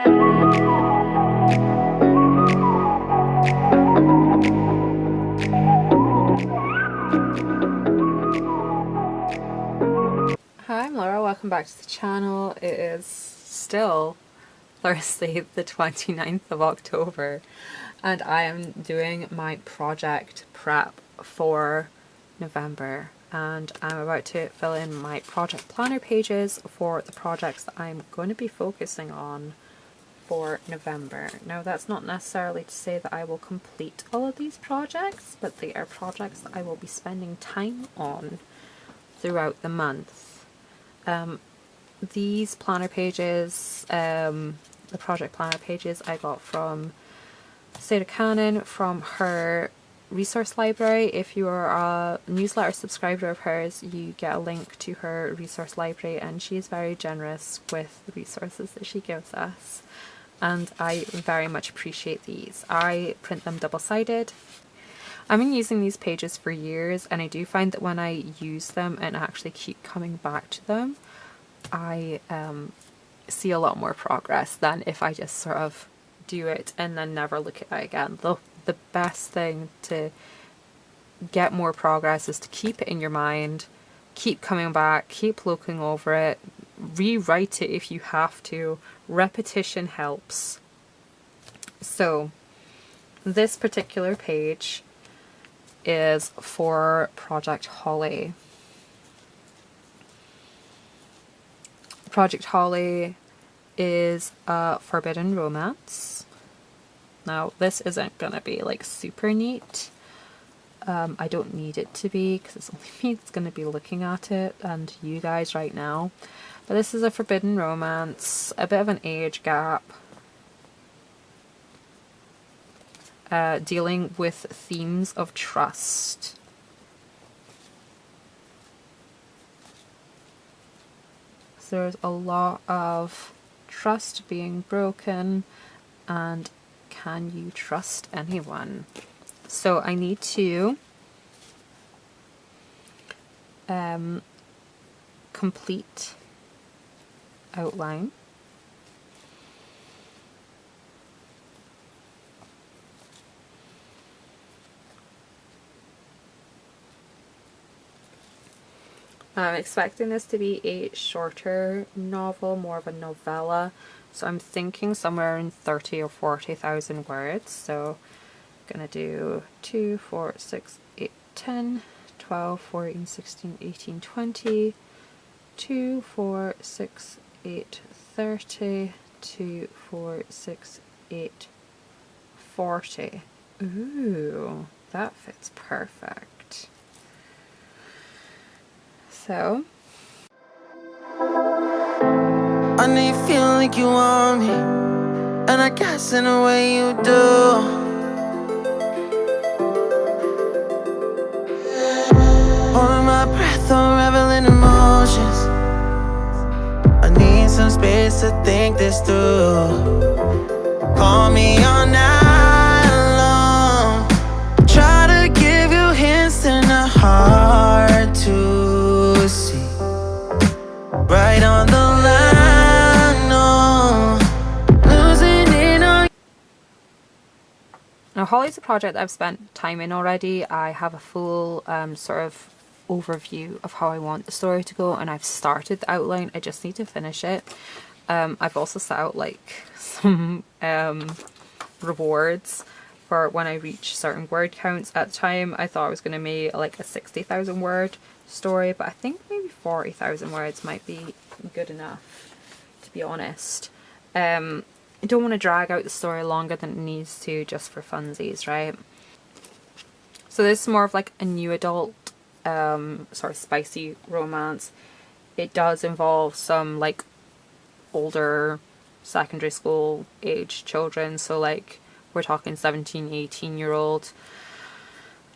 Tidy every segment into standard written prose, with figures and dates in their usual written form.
Hi, I'm Laura, welcome back to the channel. It is still Thursday the 29th of October and I am doing my project prep for November, and I'm about to fill in my project planner pages for the projects that I'm going to be focusing on for November. Now that's not necessarily to say that I will complete all of these projects, but they are projects that I will be spending time on throughout the month. These planner pages, the project planner pages, I got from Sarah Cannon from her resource library. If you are a newsletter subscriber of hers, you get a link to her resource library, and she is very generous with the resources that she gives us, and I very much appreciate these. I print them double-sided. I've been using these pages for years, and I do find that when I use them and actually keep coming back to them, I see a lot more progress than if I just sort of do it and then never look at it again. The best thing to get more progress is to keep it in your mind, keep coming back, keep looking over it, rewrite it if you have to. Repetition helps. So this particular page is for Project Holly. Project Holly is a forbidden romance. Now this isn't gonna be like super neat. I don't need it to be because it's only me that's gonna be looking at it and you guys right now. But this is a forbidden romance, a bit of an age gap, dealing with themes of trust. So there's a lot of trust being broken, and can you trust anyone? So I need to complete outline. I'm expecting this to be a shorter novel, more of a novella, so I'm thinking somewhere in 30 or 40,000 words. So I'm gonna do 2, 4, 6, 8, 10, 12, 14, 16, 18, 20, 2, 4, 6, 8, 30, 2, 4, 6, 8, 40. Ooh, that fits perfect. So I know you feel like you want me, and I guess in a way you do. Holding my breath, unraveling emotions. I need some space to think this through. Call me all night long. Try to give you hints and a hard to see. Right on the line, no. Losing it on. now Holly's a project that I've spent time in already. I have a full sort of overview of how I want the story to go, and I've started the outline. I just need to finish it. I've also set out like some rewards for when I reach certain word counts. At the time I thought I was going to make like a 60,000 word story, but I think maybe 40,000 words might be good enough, to be honest. I don't want to drag out the story longer than it needs to just for funsies, right? So this is more of like a new adult sort of spicy romance. It does involve some like older secondary school age children, so like we're talking 17, 18-year-old,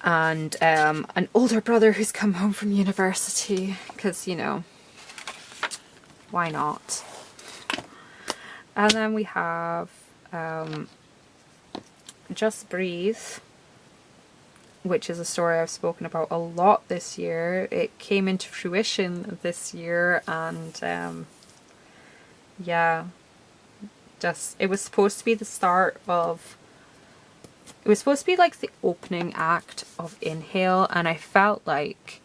and an older brother who's come home from university because, you know, why not? And then we have Just Breathe, which is a story I've spoken about a lot this year. It came into fruition this year, and yeah, Just, it was supposed to be the start of, it was supposed to be like the opening act of Inhale, and I felt like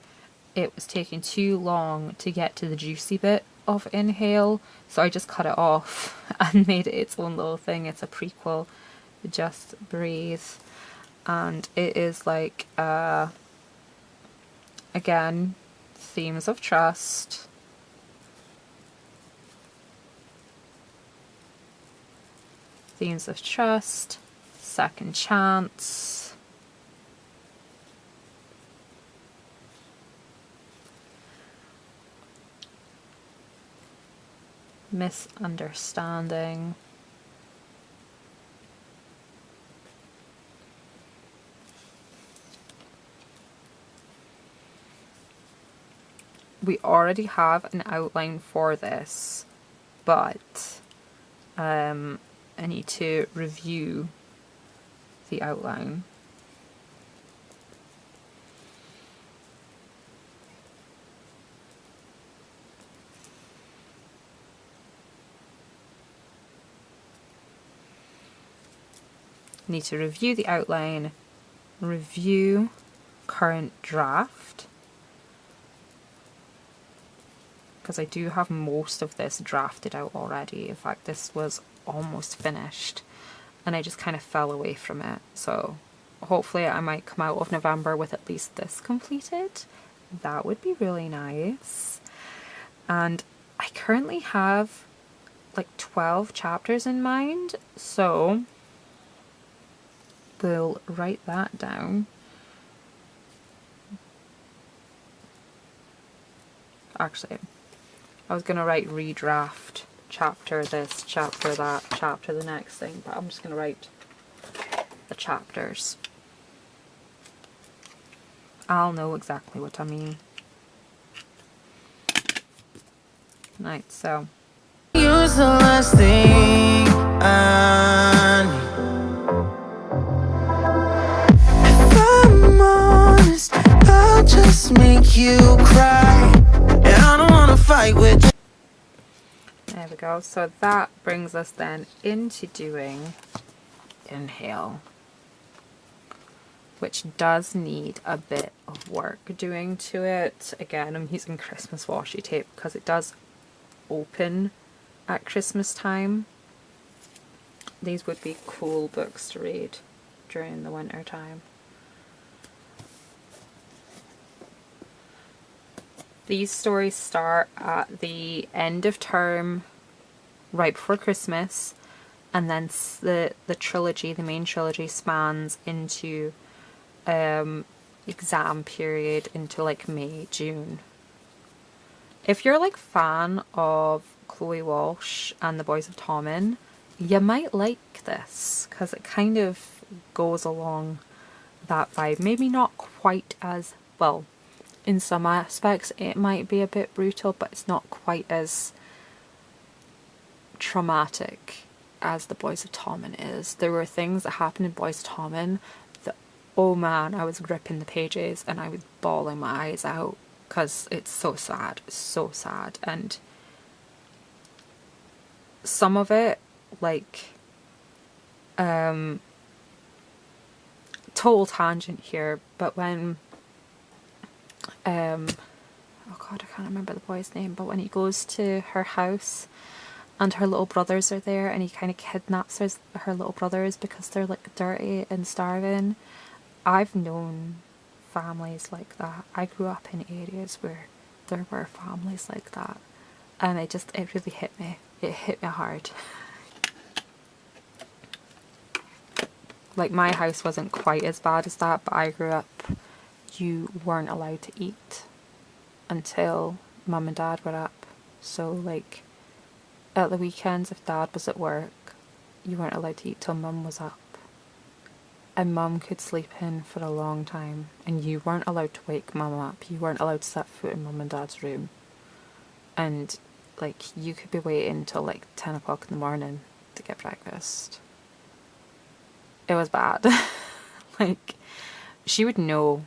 it was taking too long to get to the juicy bit of Inhale, so I just cut it off and made it its own little thing. It's a prequel, Just Breathe, and it is like, again, themes of trust. Themes of trust, second chance. Misunderstanding. We already have an outline for this, but I need to review the outline. Need to review the outline, review current draft, because I do have most of this drafted out already. In fact, this was almost finished and I just kind of fell away from it. So hopefully I might come out of November with at least this completed. That would be really nice. And I currently have like 12 chapters in mind, so we'll write that down. Actually, I was going to write redraft, chapter this, chapter that, chapter the next thing, but I'm just going to write the chapters. I'll know exactly what I mean. Right, so. You're the last thing I need. If I'm honest, I'll just make you cry. And I don't wanna fight with you. There we go. So that brings us then into doing Inhale, which does need a bit of work doing to it. Again, I'm using Christmas washi tape because it does open at Christmas time. These would be cool books to read during the winter time. These stories start at the end of term, right before Christmas, and then the trilogy, the main trilogy, spans into exam period into like May, June. If you're like fan of Chloe Walsh and the Boys of Tommen, you might like this because it kind of goes along that vibe. Maybe not quite as well. In some aspects it might be a bit brutal, but it's not quite as traumatic as the Boys of Tommen is. There were things that happened in Boys of Tommen that, oh man, I was ripping the pages and I was bawling my eyes out because it's so sad, so sad. And some of it, like, total tangent here, but when oh god, I can't remember the boy's name, but when he goes to her house and her little brothers are there and he kind of kidnaps her little brothers because they're like dirty and starving. I've known families like that. I grew up in areas where there were families like that, and it really hit me. It hit me hard. Like, my house wasn't quite as bad as that, but I grew up, you weren't allowed to eat until mum and dad were up. So like at the weekends, if dad was at work, you weren't allowed to eat till mum was up. And mum could sleep in for a long time, and you weren't allowed to wake mum up. You weren't allowed to set foot in mum and dad's room. And like, you could be waiting till like 10 o'clock in the morning to get breakfast. It was bad. Like, she would know.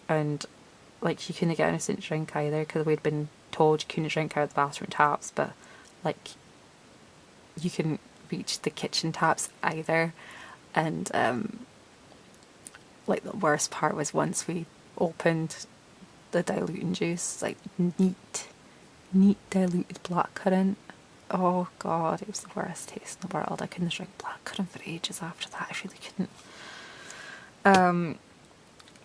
And like, you couldn't get an instant drink either because we'd been told you couldn't drink out of the bathroom taps, but like you can reach the kitchen taps either. And like the worst part was once we opened the diluting juice, like neat diluted blackcurrant. Oh god, it was the worst taste in the world. I couldn't drink blackcurrant for ages after that. I really couldn't.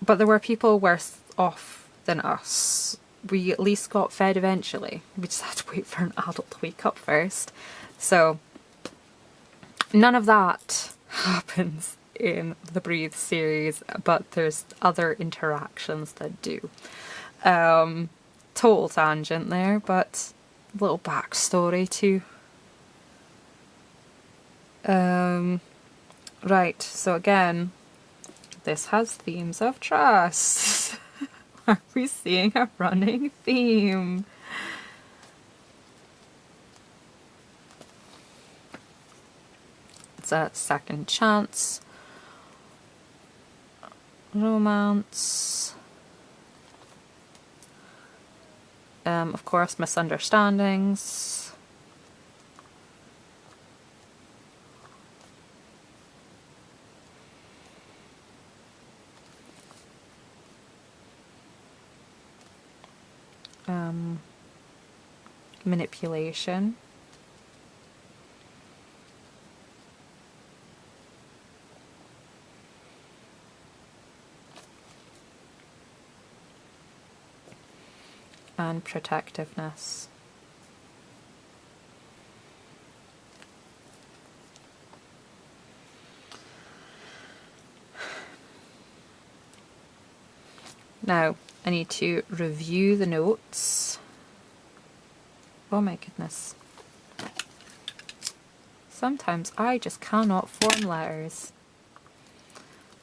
But there were people worse off than us. We at least got fed eventually. We just had to wait for an adult to wake up first. So none of that happens in the Breathe series, but there's other interactions that do. Total tangent there, but a little backstory too. Right, so again, this has themes of trust. Are we seeing a running theme? It's a second chance, romance, of course, misunderstandings, manipulation, and protectiveness. Now, I need to review the notes. Oh my goodness. Sometimes I just cannot form letters.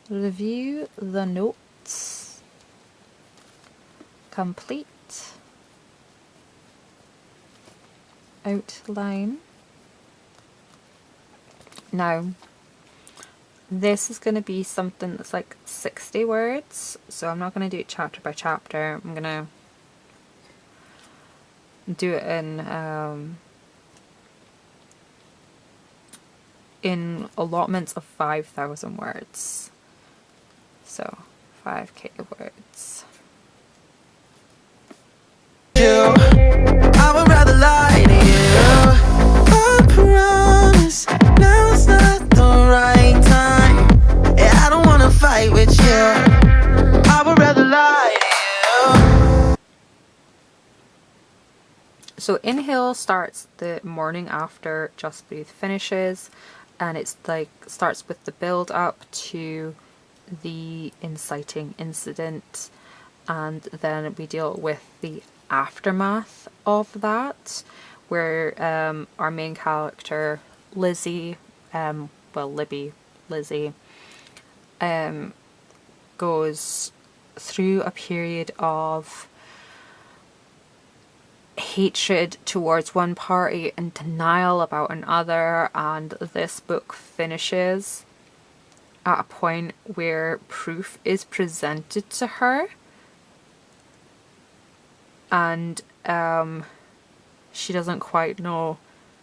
Review the notes. Complete. Outline. Now, this is going to be something that's like 60 words, so I'm not going to do it chapter by chapter. I'm going to do it in allotments of 5,000 words. So 5k words. I would rather lie to you. I promise now's not the right time. Yeah, I don't wanna fight with you. I would rather lie to you. So Inhale starts the morning after Just Breathe finishes, and it's like starts with the build up to the inciting incident, and then we deal with the aftermath of that, where our main character Lizzie, Lizzie, goes through a period of hatred towards one party and denial about another, and this book finishes at a point where proof is presented to her, and she doesn't quite know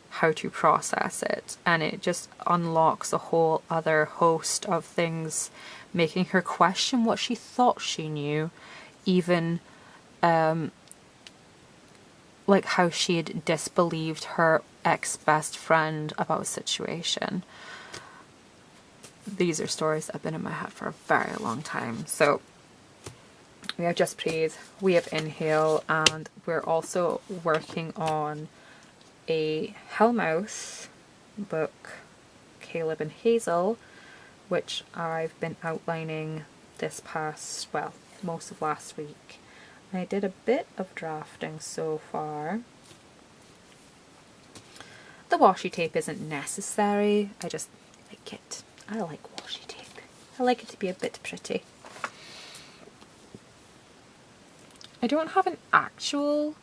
how to process it, and it just unlocks a whole other host of things, making her question what she thought she knew, even like how she had disbelieved her ex-best friend about a situation. These are stories that have been in my head for a very long time. So we have Just Breathe, we have Inhale, and we're also working on a Hellmouth book, Caleb and Hazel, which I've been outlining this past, well, most of last week. I did a bit of drafting so far. The washi tape isn't necessary, I just like it. I like washi tape. I like it to be a bit pretty. I don't have an actual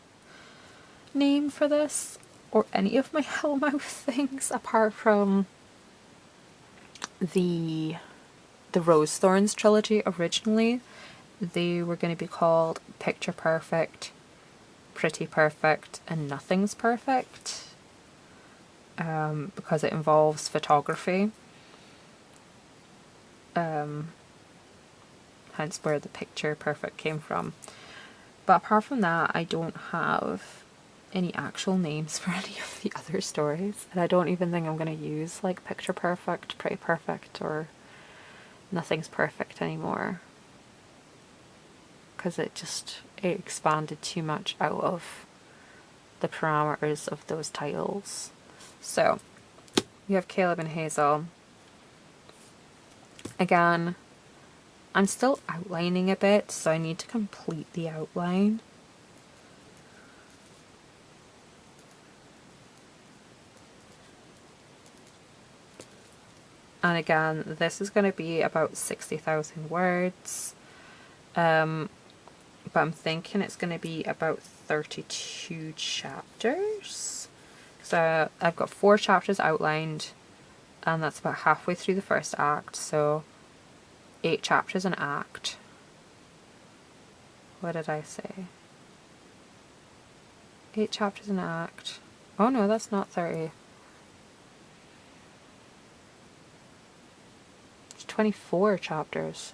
name for this or any of my Hellmouth things apart from the Rose Thorns trilogy originally. They were going to be called Picture Perfect, Pretty Perfect, and Nothing's Perfect. because it involves photography. Hence where the picture perfect came from. But apart from that, I don't have any actual names for any of the other stories. And I don't even think I'm going to use like picture perfect, pretty perfect, or nothing's perfect anymore. Because it expanded too much out of the parameters of those titles. So, you have Caleb and Hazel. Again, I'm still outlining a bit, so I need to complete the outline. And again, this is going to be about 60,000 words. But I'm thinking it's going to be about 32 chapters. So I've got 4 chapters outlined, and that's about halfway through the first act, so 8 chapters an act. What did I say? 8 chapters an act. Oh no, that's not 30. It's 24 chapters.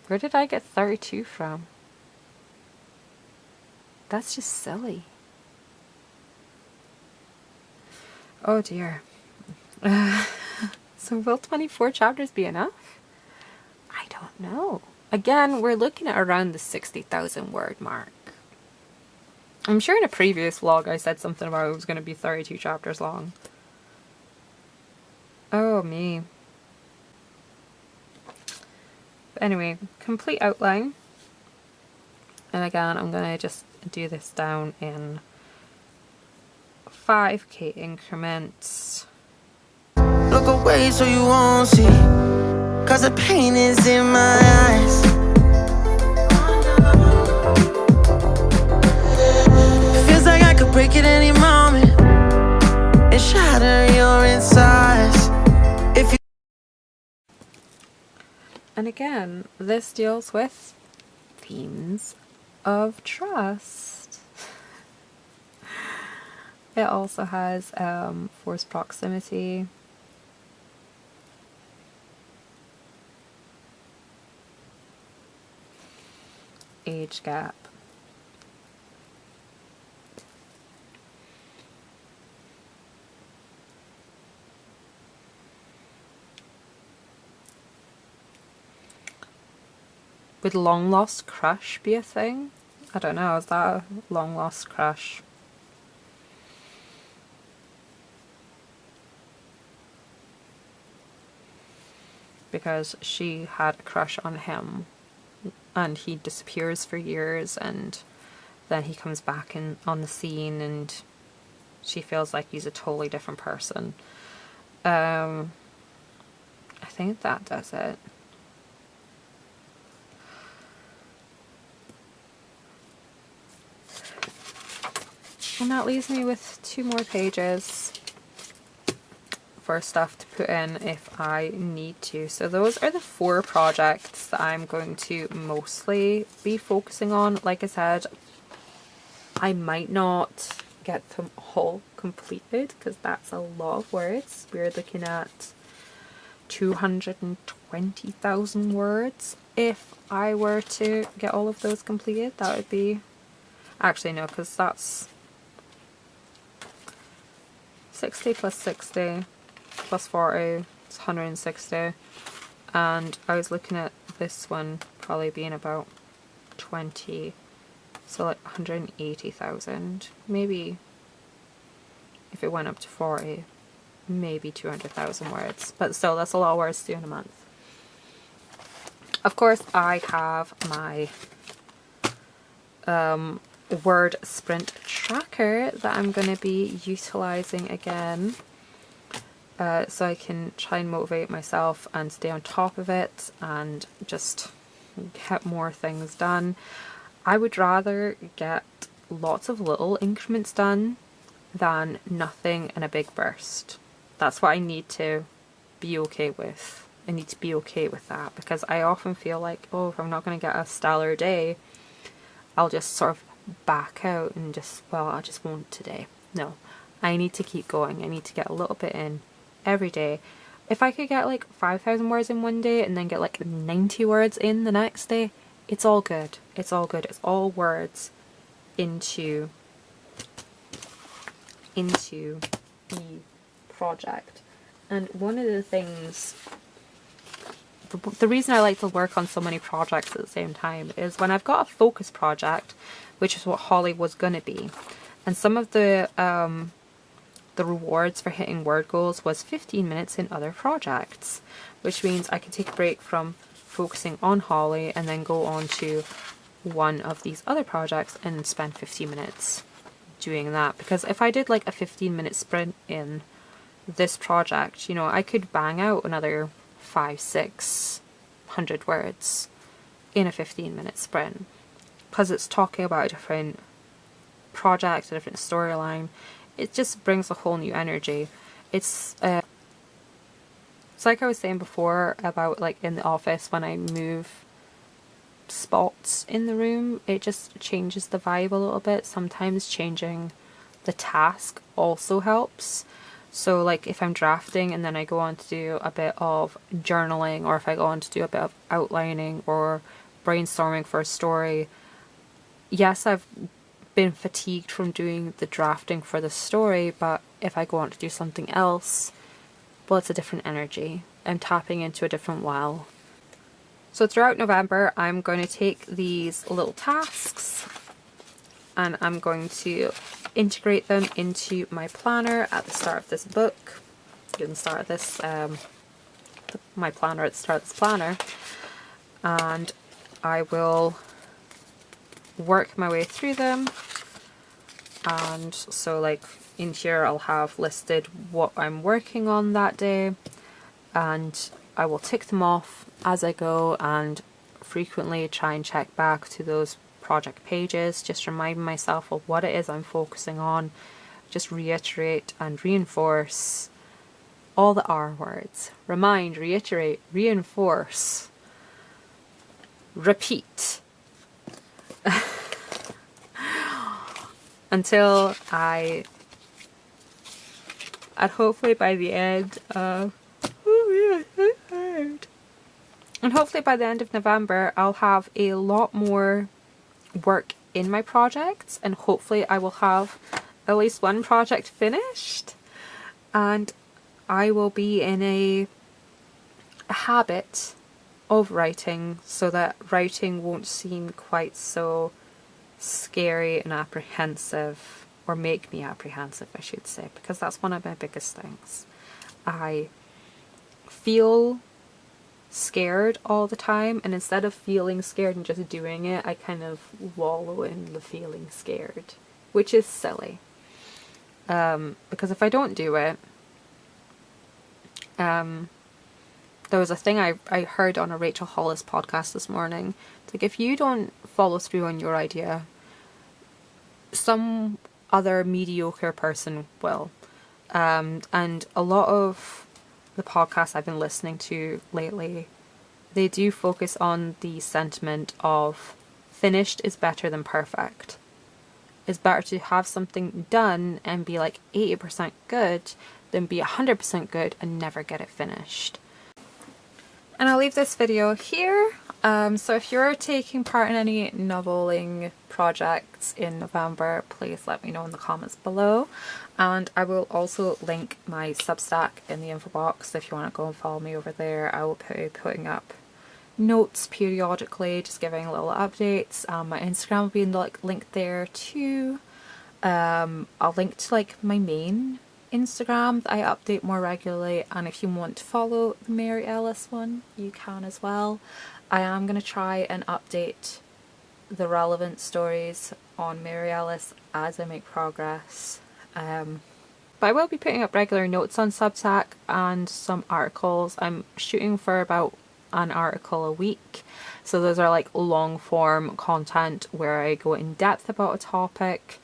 Where did I get 32 from? That's just silly. Oh dear. So will 24 chapters be enough? I don't know. Again, we're looking at around the 60,000 word mark. I'm sure in a previous vlog I said something about it was going to be 32 chapters long. Oh me. But anyway, complete outline. And again, I'm going to just do this down in 5k increments. Look away so you won't see, 'cause the pain is in my eyes. Feels like I could break at any moment and shatter your insides. If you And again, this deals with themes of trust. It also has forced proximity. Age gap. Would long lost crush be a thing? I don't know, is that a long lost crush? Because she had a crush on him and he disappears for years, and then he comes back on the scene and she feels like he's a totally different person. I think that does it. And that leaves me with 2 more pages for stuff to put in if I need to. So those are the 4 projects that I'm going to mostly be focusing on. Like I said, I might not get them all completed because that's a lot of words. We're looking at 220,000 words. If I were to get all of those completed, that would be... Actually no, because that's 60 plus 60 plus 40, it's 160, and I was looking at this one probably being about 20, so like 180,000, maybe if it went up to 40, maybe 200,000 words, but still that's a lot of words to do in a month. Of course I have my word sprint tracker that I'm going to be utilizing again, so I can try and motivate myself and stay on top of it and just get more things done. I would rather get lots of little increments done than nothing in a big burst. That's what I need to be okay with. I need to be okay with that, because I often feel like, oh, if I'm not going to get a stellar day, I'll just sort of back out and just, well, I just won't today. No, I need to keep going. I need to get a little bit in every day. If I could get like 5,000 words in one day and then get like 90 words in the next day, it's all good. It's all good. It's all words into the project. And one of the things, the reason I like to work on so many projects at the same time is when I've got a focus project, which is what Holly was gonna be, and some of the rewards for hitting word goals was 15 minutes in other projects, which means I can take a break from focusing on Holly and then go on to one of these other projects and spend 15 minutes doing that. Because if I did like a 15-minute sprint in this project, you know, I could bang out another 500-600 words in a 15-minute sprint, because it's talking about a different project, a different storyline. It just brings a whole new energy. It's like I was saying before about like in the office, when I move spots in the room, it just changes the vibe a little bit. Sometimes changing the task also helps. So like if I'm drafting and then I go on to do a bit of journaling, or if I go on to do a bit of outlining or brainstorming for a story, yes, I've been fatigued from doing the drafting for the story, but if I go on to do something else, well, it's a different energy. I'm tapping into a different well. So throughout November, I'm going to take these little tasks and I'm going to integrate them into my planner at the start of this book. You can start this, my planner at the start of this planner, and I will work my way through them. And so like in here I'll have listed what I'm working on that day, and I will tick them off as I go and frequently try and check back to those project pages, just reminding myself of what it is I'm focusing on, just reiterate and reinforce all the R words. Remind, reiterate, reinforce, repeat. Until and hopefully by the end of, and hopefully by the end of November, I'll have a lot more work in my projects, and hopefully I will have at least one project finished, and I will be in a habit of writing, so that writing won't seem quite so scary and apprehensive, or make me apprehensive, I should say, because that's one of my biggest things. I feel scared all the time, and instead of feeling scared and just doing it, I kind of wallow in the feeling scared, which is silly. Because if I don't do it, there was a thing I heard on a Rachel Hollis podcast this morning. It's like, if you don't follow through on your idea, some other mediocre person will. And a lot of the podcasts I've been listening to lately, they do focus on the sentiment of finished is better than perfect. It's better to have something done and be like 80% good than be 100% good and never get it finished. And I'll leave this video here. So if you're taking part in any noveling projects in November, please let me know in the comments below. And I will also link my Substack in the info box if you want to go and follow me over there. I will be putting up notes periodically, just giving little updates. My Instagram will be linked there too. I'll link to like my main Instagram that I update more regularly, and if you want to follow the Mary Ellis one, you can as well. I am going to try and update the relevant stories on Mary Ellis as I make progress. But I will be putting up regular notes on Substack and some articles. I'm shooting for about an article a week, so those are like long form content where I go in depth about a topic.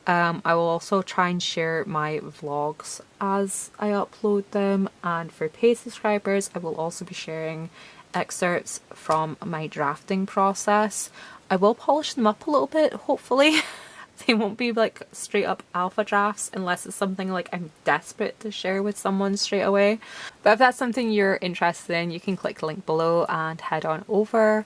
I will also try and share my vlogs as I upload them, and for paid subscribers I will also be sharing excerpts from my drafting process. I will polish them up a little bit, hopefully. They won't be like straight up alpha drafts unless it's something like I'm desperate to share with someone straight away. But if that's something you're interested in, you can click the link below and head on over.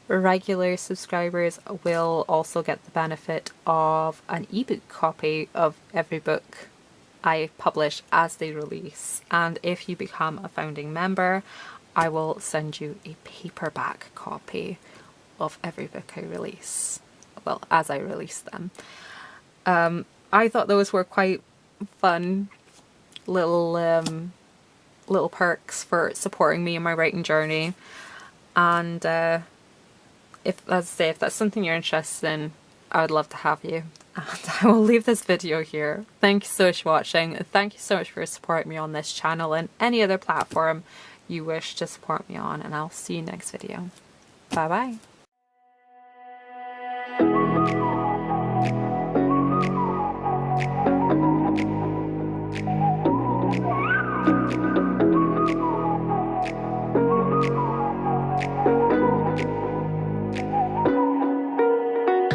Regular subscribers will also get the benefit of an ebook copy of every book I publish as they release. And if you become a founding member, I will send you a paperback copy of every book I release. Well, as I release them. I thought those were quite fun little little perks for supporting me in my writing journey. And if that's something you're interested in, I would love to have you. And I will leave this video here. Thank you so much for watching. Thank you so much for supporting me on this channel and any other platform you wish to support me on. And I'll see you next video. Bye bye.